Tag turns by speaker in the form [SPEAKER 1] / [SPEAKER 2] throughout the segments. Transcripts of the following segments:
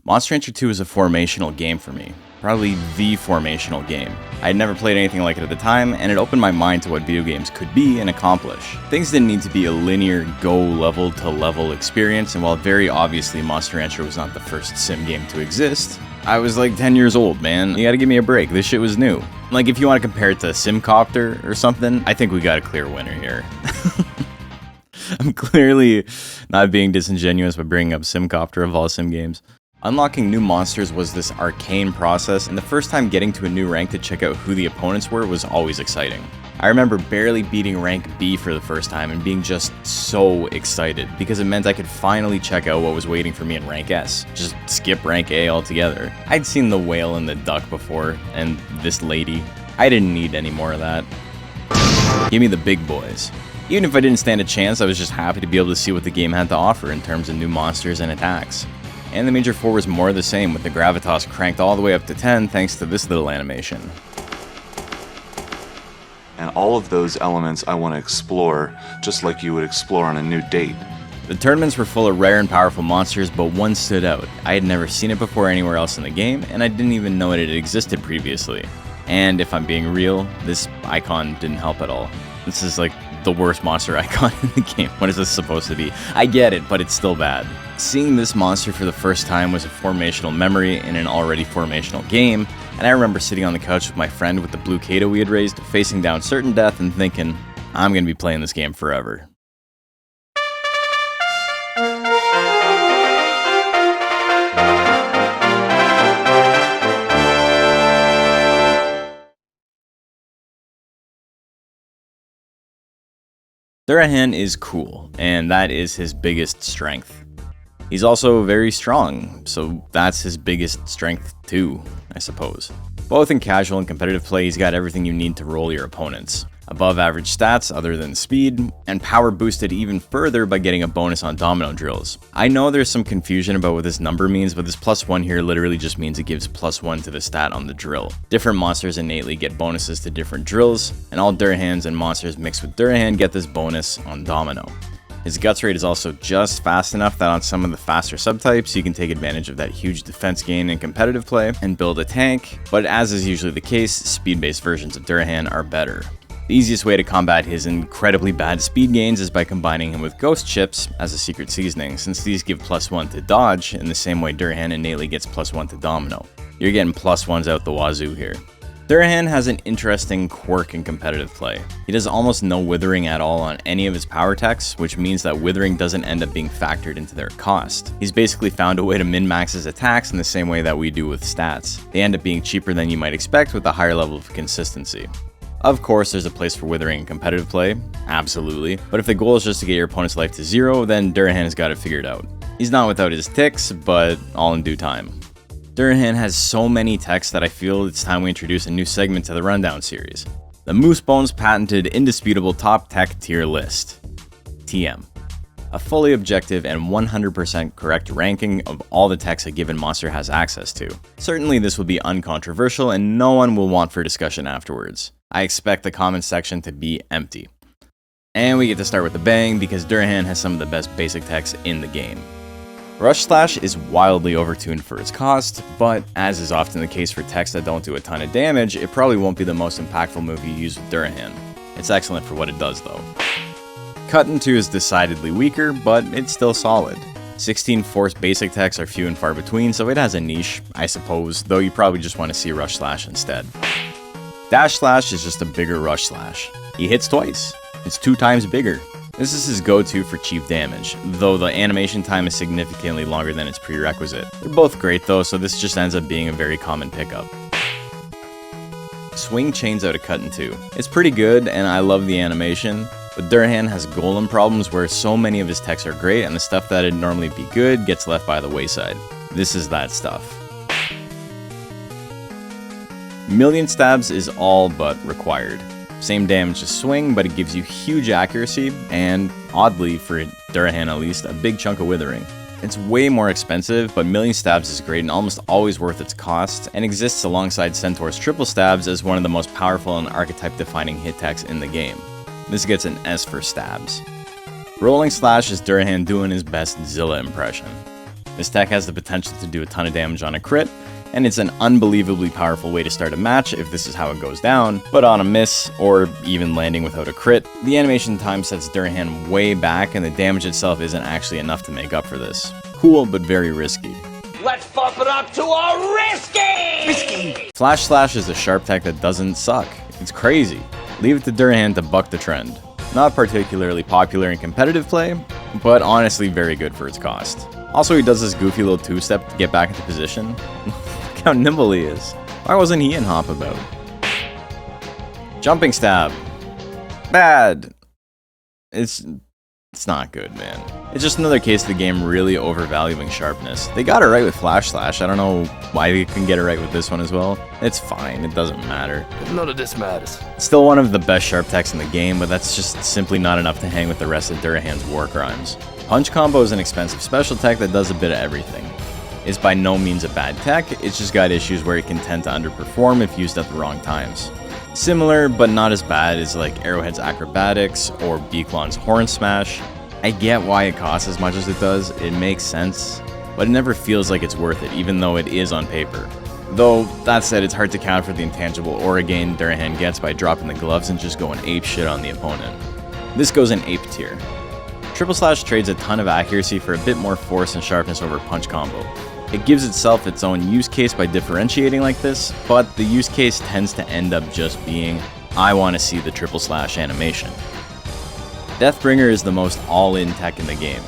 [SPEAKER 1] Monster Rancher 2 is a formational game for me. Probably the formational game. I had never played anything like it at the time, and it opened my mind to what video games could be and accomplish. Things didn't need to be a linear go level to level experience, and while very obviously Monster Rancher was not the first sim game to exist, I was like 10 years old, man. You gotta give me a break. This shit was new. Like, if you want to compare it to Simcopter or something, I think we got a clear winner here. I'm clearly not being disingenuous by bringing up Simcopter of all sim games. Unlocking new monsters was this arcane process, and the first time getting to a new rank to check out who the opponents were was always exciting. I remember barely beating rank B for the first time and being just so excited, because it meant I could finally check out what was waiting for me in rank S. Just skip rank A altogether. I'd seen the whale and the duck before, and this lady. I didn't need any more of that. Give me the big boys. Even if I didn't stand a chance, I was just happy to be able to see what the game had to offer in terms of new monsters and attacks. And the Major 4 was more of the same, with the gravitas cranked all the way up to 10 thanks to this little animation.
[SPEAKER 2] And all of those elements I want to explore, just like you would explore on a new date.
[SPEAKER 1] The tournaments were full of rare and powerful monsters, but one stood out. I had never seen it before anywhere else in the game, and I didn't even know it had existed previously. And if I'm being real, this icon didn't help at all. This is like the worst monster icon in the game. What is this supposed to be? I get it, but it's still bad. Seeing this monster for the first time was a formational memory in an already formational game, and I remember sitting on the couch with my friend with the blue Kato we had raised, facing down certain death and thinking, I'm gonna be playing this game forever. Durahan is cool, and that is his biggest strength. He's also very strong, so that's his biggest strength too, I suppose. Both in casual and competitive play, he's got everything you need to roll your opponents. Above average stats other than speed, and power boosted even further by getting a bonus on domino drills. I know there's some confusion about what this number means, but this +1 here literally just means it gives +1 to the stat on the drill. Different monsters innately get bonuses to different drills, and all Durahans and monsters mixed with Durahan get this bonus on domino. His guts rate is also just fast enough that on some of the faster subtypes, you can take advantage of that huge defense gain in competitive play and build a tank, but as is usually the case, speed-based versions of Durahan are better. The easiest way to combat his incredibly bad speed gains is by combining him with ghost chips as a secret seasoning, since these give +1 to dodge in the same way Durahan innately gets +1 to domino. You're getting +1s out the wazoo here. Durahan has an interesting quirk in competitive play. He does almost no withering at all on any of his power techs, which means that withering doesn't end up being factored into their cost. He's basically found a way to min-max his attacks in the same way that we do with stats. They end up being cheaper than you might expect with a higher level of consistency. Of course, there's a place for withering in competitive play, absolutely, but if the goal is just to get your opponent's life to 0, then Durahan has got it figured out. He's not without his ticks, but all in due time. Durahan has so many techs that I feel it's time we introduce a new segment to the Rundown series. The Moose Bones patented indisputable top tech tier list. TM. A fully objective and 100% correct ranking of all the techs a given monster has access to. Certainly this will be uncontroversial and no one will want for discussion afterwards. I expect the comment section to be empty. And we get to start with a bang because Durahan has some of the best basic techs in the game. Rush Slash is wildly overtuned for its cost, but as is often the case for techs that don't do a ton of damage, it probably won't be the most impactful move you use with Durahan. It's excellent for what it does though. Cut in 2 is decidedly weaker, but it's still solid. 16 force basic techs are few and far between, so it has a niche, I suppose, though you probably just want to see Rush Slash instead. Dash Slash is just a bigger Rush Slash. He hits twice. It's 2 times bigger. This is his go-to for cheap damage, though the animation time is significantly longer than its prerequisite. They're both great though, so this just ends up being a very common pickup. Swing chains out a Cut in 2. It's pretty good, and I love the animation, but Durahan has golem problems where so many of his techs are great, and the stuff that'd normally be good gets left by the wayside. This is that stuff. Million stabs is all but required. Same damage as swing, but it gives you huge accuracy, and oddly, for Durahan at least, a big chunk of withering. It's way more expensive, but million stabs is great and almost always worth its cost, and exists alongside Centaur's triple stabs as one of the most powerful and archetype-defining hit techs in the game. This gets an S for stabs. Rolling Slash is Durahan doing his best Zilla impression. This tech has the potential to do a ton of damage on a crit, and it's an unbelievably powerful way to start a match if this is how it goes down, but on a miss, or even landing without a crit, the animation time sets Durahan way back and the damage itself isn't actually enough to make up for this. Cool, but very risky.
[SPEAKER 3] Let's bump it up to a risky!
[SPEAKER 1] Flash Slash is a sharp tech that doesn't suck. It's crazy. Leave it to Durahan to buck the trend. Not particularly popular in competitive play, but honestly very good for its cost. Also, he does this goofy little two-step to get back into position. Look how nimble he is. Why wasn't he in Hop About? Jumping Stab. Bad. It's not good, man. It's just another case of the game really overvaluing sharpness. They got it right with Flash Slash. I don't know why they couldn't get it right with this one as well. It's fine, it doesn't matter.
[SPEAKER 4] None of this matters.
[SPEAKER 1] It's still one of the best sharp techs in the game, but that's just simply not enough to hang with the rest of Durahan's war crimes. Punch Combo is an expensive special tech that does a bit of everything. It's by no means a bad tech, it's just got issues where it can tend to underperform if used at the wrong times. Similar, but not as bad, is like Arrowhead's Acrobatics or Beaklon's Horn Smash. I get why it costs as much as it does, it makes sense, but it never feels like it's worth it, even though it is on paper. Though, that said, it's hard to count for the intangible aura gain Durahan gets by dropping the gloves and just going ape shit on the opponent. This goes in ape tier. Triple Slash trades a ton of accuracy for a bit more force and sharpness over Punch Combo. It gives itself its own use case by differentiating like this, but the use case tends to end up just being, I want to see the Triple Slash animation. Deathbringer is the most all-in tech in the game.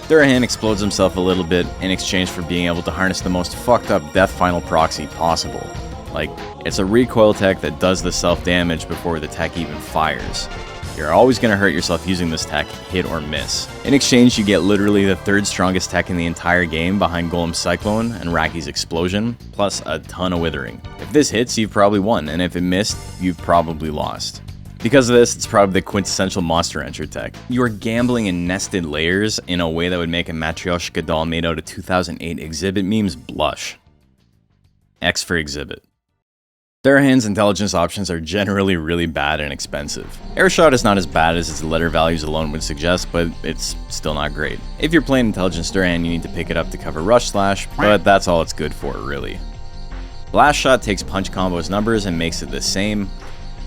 [SPEAKER 1] Durahan explodes himself a little bit in exchange for being able to harness the most fucked up death final proxy possible. Like, it's a recoil tech that does the self-damage before the tech even fires. You're always going to hurt yourself using this tech, hit or miss. In exchange, you get literally the third strongest tech in the entire game behind Golem's Cyclone and Raki's Explosion, plus a ton of Withering. If this hits, you've probably won, and if it missed, you've probably lost. Because of this, it's probably the quintessential Monster Rancher tech. You are gambling in nested layers in a way that would make a Matryoshka doll made out of 2008 Exhibit memes blush. X for Exhibit. Durahan's intelligence options are generally really bad and expensive. Airshot is not as bad as its letter values alone would suggest, but it's still not great. If you're playing Intelligence Durahan, you need to pick it up to cover Rush Slash, but that's all it's good for, really. Blast Shot takes Punch Combo's numbers and makes it the same,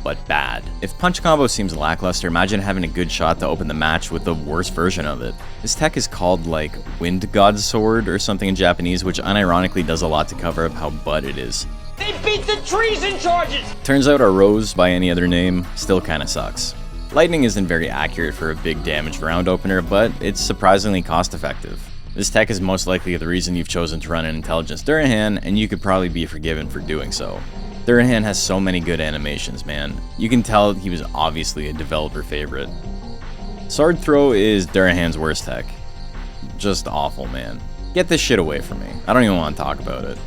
[SPEAKER 1] but bad. If Punch Combo seems lackluster, imagine having a good shot to open the match with the worst version of it. This tech is called like Wind God's Sword or something in Japanese, which unironically does a lot to cover up how butt it is.
[SPEAKER 3] They beat the treason charges!
[SPEAKER 1] Turns out our Rose, by any other name, still kinda sucks. Lightning isn't very accurate for a big damage round opener, but it's surprisingly cost effective. This tech is most likely the reason you've chosen to run an Intelligence Durahan, and you could probably be forgiven for doing so. Durahan has so many good animations, man. You can tell he was obviously a developer favorite. Sword Throw is Durahan's worst tech. Just awful, man. Get this shit away from me. I don't even want to talk about it.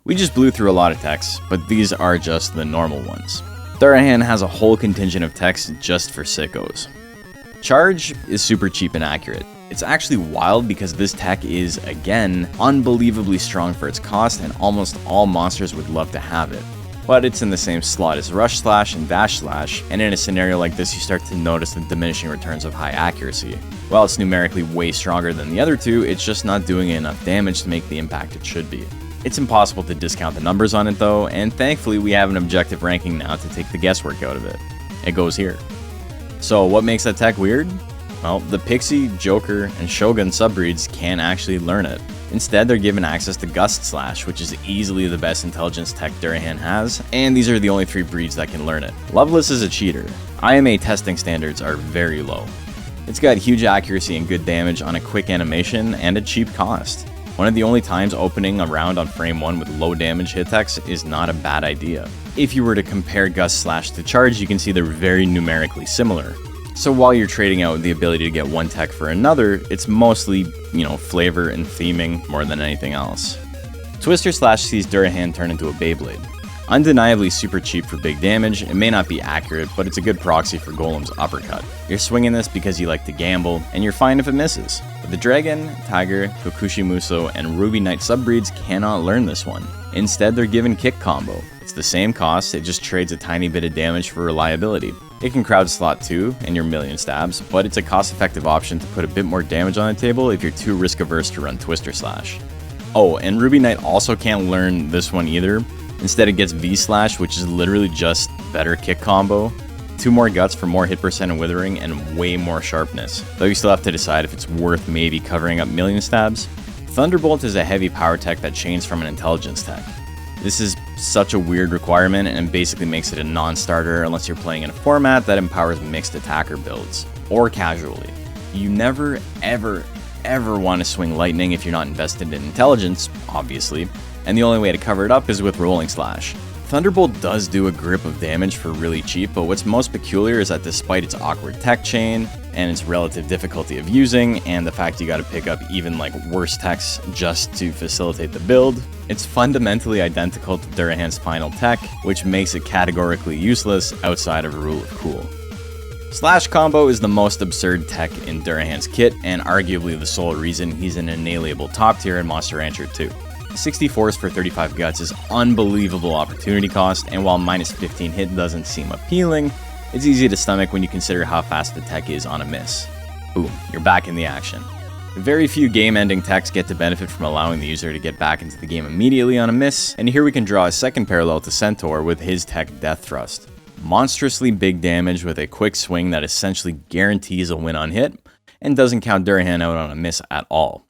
[SPEAKER 1] We just blew through a lot of techs, but these are just the normal ones. Durahan has a whole contingent of techs just for sickos. Charge is super cheap and accurate. It's actually wild because this tech is, again, unbelievably strong for its cost and almost all monsters would love to have it. But it's in the same slot as Rush Slash and Dash Slash, and in a scenario like this you start to notice the diminishing returns of high accuracy. While it's numerically way stronger than the other two, it's just not doing enough damage to make the impact it should be. It's impossible to discount the numbers on it though, and thankfully we have an objective ranking now to take the guesswork out of it. It goes here. So what makes that tech weird? Well, the Pixie, Joker, and Shogun subbreeds can't actually learn it. Instead, they're given access to Gust Slash, which is easily the best intelligence tech Durahan has, and these are the only 3 breeds that can learn it. Loveless is a cheater. IMA testing standards are very low. It's got huge accuracy and good damage on a quick animation and a cheap cost. One of the only times opening a round on frame 1 with low damage hit techs is not a bad idea. If you were to compare Gust Slash to Charge, you can see they're very numerically similar. So while you're trading out the ability to get one tech for another, it's mostly, flavor and theming more than anything else. Twister Slash sees Durahan turn into a Beyblade. Undeniably super cheap for big damage, it may not be accurate, but it's a good proxy for Golem's Uppercut. You're swinging this because you like to gamble, and you're fine if it misses. But the Dragon, Tiger, Kokushi Muso, and Ruby Knight subbreeds cannot learn this one. Instead, they're given kick combo. It's the same cost, it just trades a tiny bit of damage for reliability. It can crowd slot too, in your million stabs, but it's a cost-effective option to put a bit more damage on the table if you're too risk-averse to run Twister Slash. Oh, and Ruby Knight also can't learn this one either. Instead, it gets V-Slash, which is literally just better kick combo. 2 more guts for more hit percent and withering, and way more sharpness. Though you still have to decide if it's worth maybe covering up million stabs. Thunderbolt is a heavy power tech that chains from an intelligence tech. This is such a weird requirement and basically makes it a non-starter unless you're playing in a format that empowers mixed attacker builds, or casually. You never, ever want to swing lightning if you're not invested in intelligence, obviously, and the only way to cover it up is with rolling slash. Thunderbolt does do a grip of damage for really cheap, but what's most peculiar is that despite its awkward tech chain, and its relative difficulty of using, and the fact you gotta pick up even like worse techs just to facilitate the build, it's fundamentally identical to Durahan's final tech, which makes it categorically useless outside of a rule of cool. Slash combo is the most absurd tech in Durahan's kit, and arguably the sole reason he's an inalienable top tier in Monster Rancher 2. 60 force for 35 guts is unbelievable opportunity cost, and while minus 15 hit doesn't seem appealing, it's easy to stomach when you consider how fast the tech is on a miss. Boom, you're back in the action. Very few game-ending techs get to benefit from allowing the user to get back into the game immediately on a miss, and here we can draw a second parallel to Centaur with his tech Death Thrust. Monstrously big damage with a quick swing that essentially guarantees a win on hit, and doesn't count Durahan out on a miss at all.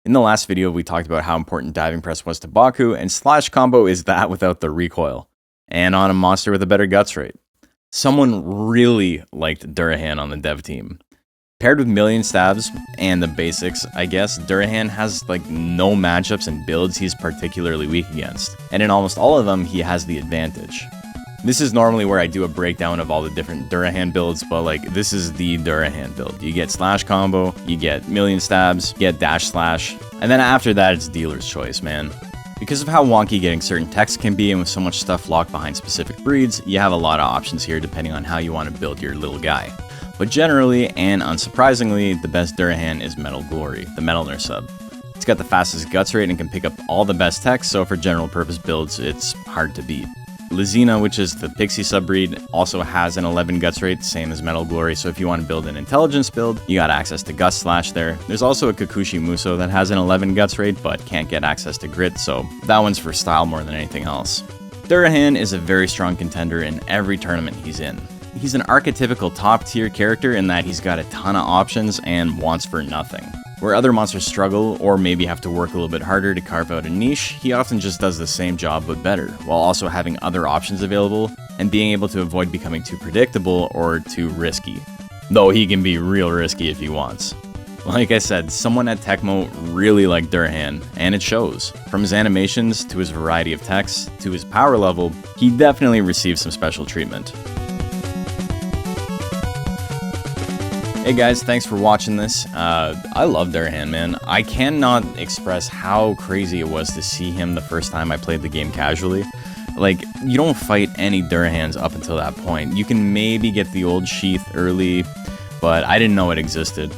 [SPEAKER 1] In the last video, we talked about how important Diving Press was to Baku, and Slash Combo is that without the recoil, and on a monster with a better guts rate. Someone really liked Durahan on the dev team. Paired with million stabs and the basics, I guess, Durahan has like no matchups and builds he's particularly weak against, and in almost all of them, he has the advantage. This is normally where I do a breakdown of all the different Durahan builds, but like this is the Durahan build. You get slash combo, you get million stabs, you get dash slash, and then after that it's dealer's choice, man. Because of how wonky getting certain techs can be and with so much stuff locked behind specific breeds, you have a lot of options here depending on how you want to build your little guy. But generally, and unsurprisingly, the best Durahan is Metal Glory, the Metalner sub. It's got the fastest guts rate and can pick up all the best techs, so for general purpose builds, it's hard to beat. Lizina, which is the Pixie subbreed, also has an 11 guts rate, same as Metal Glory, so if you want to build an intelligence build, you got access to Gust Slash there. There's also a Kikuchi Muso that has an 11 guts rate, but can't get access to Grit, so that one's for style more than anything else. Durahan is a very strong contender in every tournament he's in. He's an archetypical top tier character in that he's got a ton of options and wants for nothing. Where other monsters struggle, or maybe have to work a little bit harder to carve out a niche, he often just does the same job but better, while also having other options available, and being able to avoid becoming too predictable or too risky. Though he can be real risky if he wants. Like I said, someone at Tecmo really liked Durahan, and it shows. From his animations, to his variety of techs, to his power level, he definitely received some special treatment. Hey guys, thanks for watching this. I love Durahan, man. I cannot express how crazy it was to see him the first time I played the game casually. Like, you don't fight any Durahans up until that point. You can maybe get the old Sheath early, but I didn't know it existed.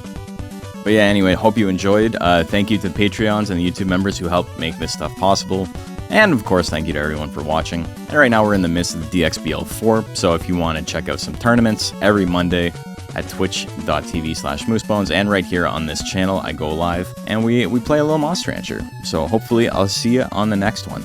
[SPEAKER 1] But yeah, anyway, hope you enjoyed. Thank you to the Patreons and the YouTube members who helped make this stuff possible. And of course, thank you to everyone for watching. And right now we're in the midst of the DXBL4, so if you want to check out some tournaments every Monday, at twitch.tv/moosebones, and right here on this channel I go live and we play a little Monster Rancher. So hopefully I'll see you on the next one.